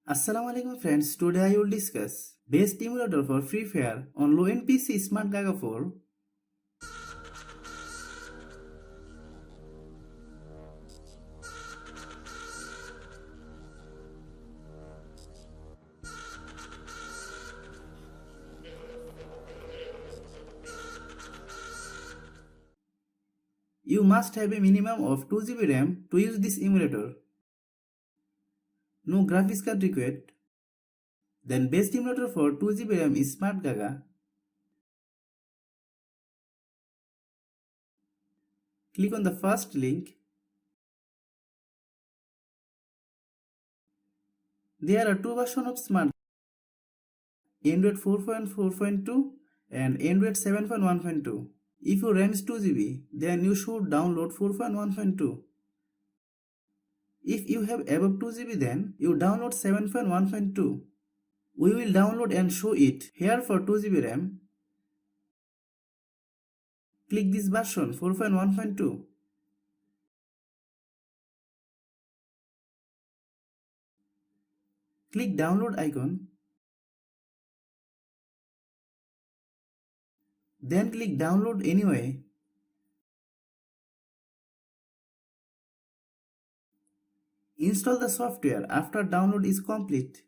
Assalamu alaikum friends, today I will discuss best emulator for Free Fire on low-end PC SmartGaga 4. You must have a minimum of 2 GB RAM to use this emulator. No graphics card required. Then best emulator for 2 GB RAM is SmartGaga. Click on the first link. There are two versions of SmartGaga, Android 4.4.2 and Android 7.1.2. If your RAM is 2 GB, then you should download 4.1.2. If you have above 2 GB, then you download 7.1.2. We will download and show it here for 2 GB RAM. Click this version 4.1.2. Click download icon. Then click download anyway. Install the software after download is complete.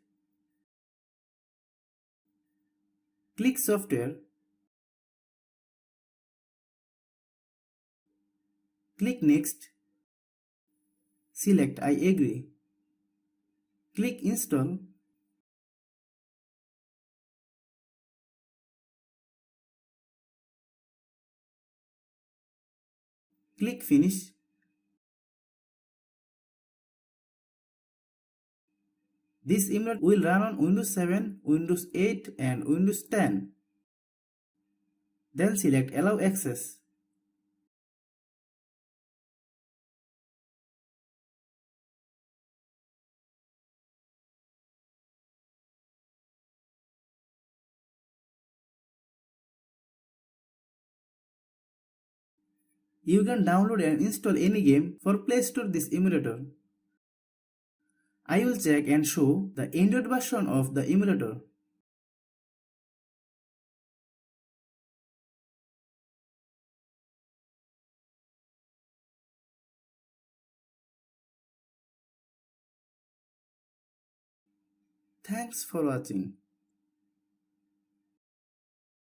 Click software. Click next. Select I agree. Click install. Click finish. This emulator will run on Windows 7, Windows 8 and Windows 10. Then select allow access. You can download and install any game for Play Store this emulator. I will check and show the Android version of the emulator. Thanks for watching.